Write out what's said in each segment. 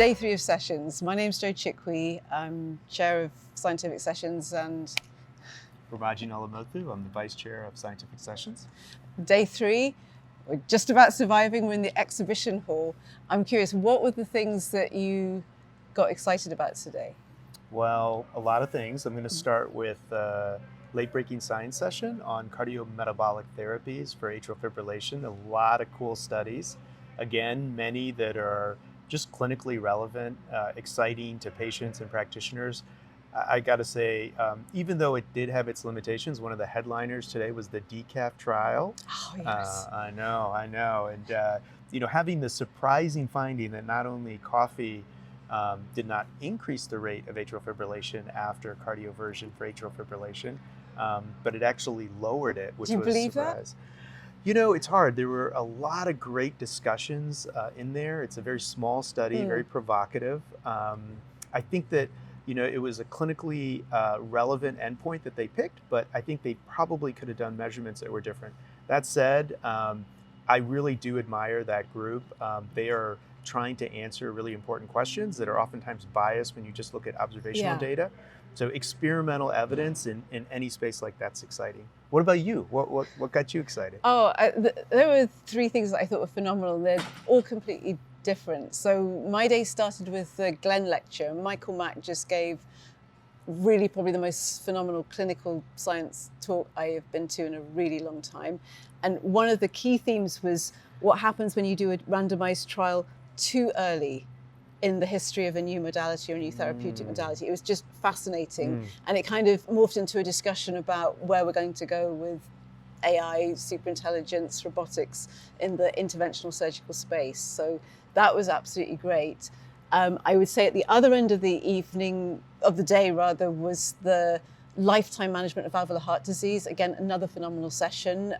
Day 3 of sessions. My name's Joanna Chikwe. I'm chair of scientific sessions and Brahmajee Nallamothu. I'm the vice chair of scientific sessions. Day 3, we're just about surviving. We're in the exhibition hall. I'm curious, what were the things that you got excited about today? Well, a lot of things. I'm going to start with a late-breaking science session on cardiometabolic therapies for atrial fibrillation. A lot of cool studies. Again, many that are just clinically relevant, exciting to patients and practitioners. I got to say, even though it did have its limitations, one of the headliners today was the decaf trial. Oh, yes. I know. And, having the surprising finding that not only coffee did not increase the rate of atrial fibrillation after cardioversion for atrial fibrillation, but it actually lowered it, which was a surprise. Do you believe that? It's hard. There were a lot of great discussions in there. It's a very small study, very provocative. I think that, it was a clinically relevant endpoint that they picked, but I think they probably could have done measurements that were different. That said, I really do admire that group. They are trying to answer really important questions that are oftentimes biased when you just look at observational data. So experimental evidence in any space like that's exciting. What about you? What got you excited? There were 3 things that I thought were phenomenal. They're all completely different. So my day started with the Glenn lecture. Michael Mack just gave really probably the most phenomenal clinical science talk I have been to in a really long time. And one of the key themes was what happens when you do a randomized trial too early in the history of a new modality or a new therapeutic modality. It was just fascinating. And it kind of morphed into a discussion about where we're going to go with AI, superintelligence, robotics in the interventional surgical space. So that was absolutely great. I would say at the other end of the day was the lifetime management of valvular heart disease. Again, another phenomenal session,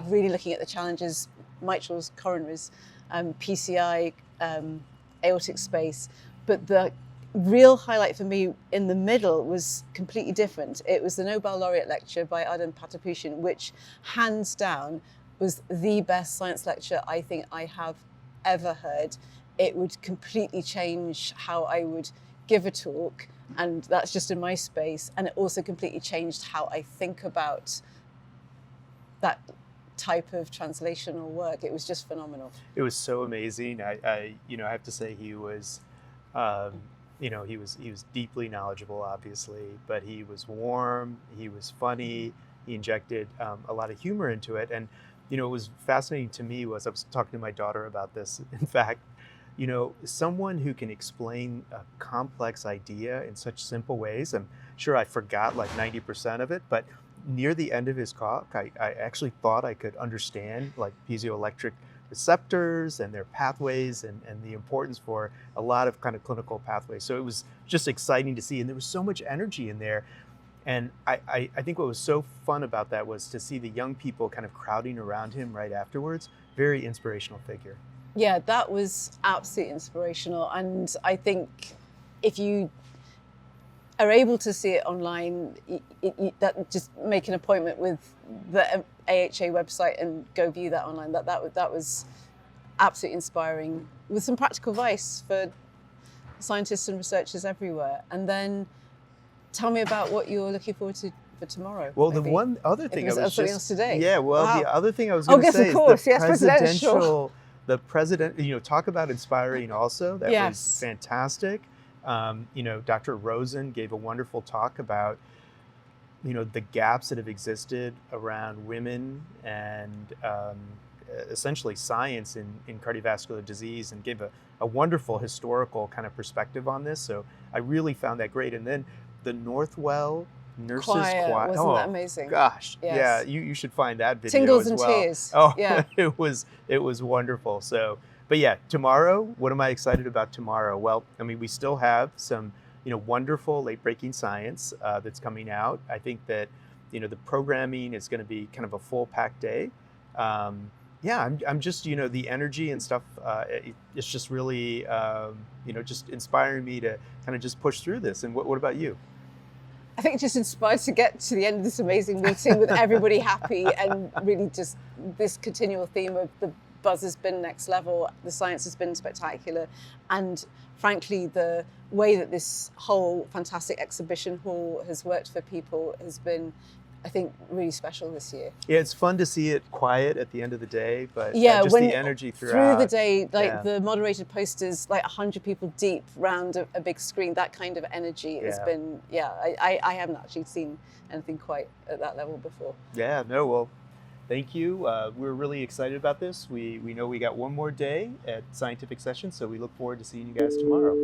really looking at the challenges, mitrals, coronaries, PCI, aortic space. But the real highlight for me in the middle was completely different. It was the Nobel laureate lecture by Adam Patapushin, which hands down was the best science lecture I think I have ever heard. It would completely change how I would give a talk, and that's just in my space. And it also completely changed how I think about that type of translational work. It was just phenomenal. It was so amazing. I have to say he was, he was deeply knowledgeable, obviously, but he was warm. He was funny. He injected a lot of humor into it. And, what was fascinating to me was I was talking to my daughter about this. In fact, someone who can explain a complex idea in such simple ways. I'm sure I forgot like 90% of it, but near the end of his talk, I actually thought I could understand like piezoelectric receptors and their pathways and the importance for a lot of kind of clinical pathways. So it was just exciting to see. And there was so much energy in there. And I think what was so fun about that was to see the young people kind of crowding around him right afterwards. Very inspirational figure. Yeah, that was absolutely inspirational. And I think if you are able to see it online, that just make an appointment with the AHA website and go view that online. That was absolutely inspiring, with some practical advice for scientists and researchers everywhere. And then tell me about what you're looking forward to for tomorrow. Well, maybe. The one other thing Something else today. Yeah, well, Wow. The other thing I was going to say is the president, talk about inspiring also. That was fantastic. Dr. Rosen gave a wonderful talk about, the gaps that have existed around women and essentially science in cardiovascular disease, and gave a wonderful historical kind of perspective on this. So I really found that great. And then the Northwell Nurses Choir. Wasn't that amazing? Gosh, yes. Yeah, you should find that video Tingles as and well. tears. Oh, yeah. it was wonderful. So, but yeah, tomorrow, what am I excited about tomorrow? Well, we still have some, wonderful late-breaking science that's coming out. I think that, the programming is going to be kind of a full-packed day. I'm just, the energy and stuff, it's just really, just inspiring me to kind of just push through this. And what about you? I think just inspired to get to the end of this amazing meeting with everybody happy, and really just this continual theme of the buzz has been next level. The science has been spectacular. And frankly, the way that this whole fantastic exhibition hall has worked for people has been, I think, really special this year. Yeah, it's fun to see it quiet at the end of the day, but Yeah, just the energy throughout. Through the day, like Yeah. the moderated posters, like 100 people deep round a big screen, that kind of energy has Yeah. been, I haven't actually seen anything quite at that level before. Yeah, no, well, thank you. We're really excited about this. We know we got one more day at Scientific Sessions, so we look forward to seeing you guys tomorrow.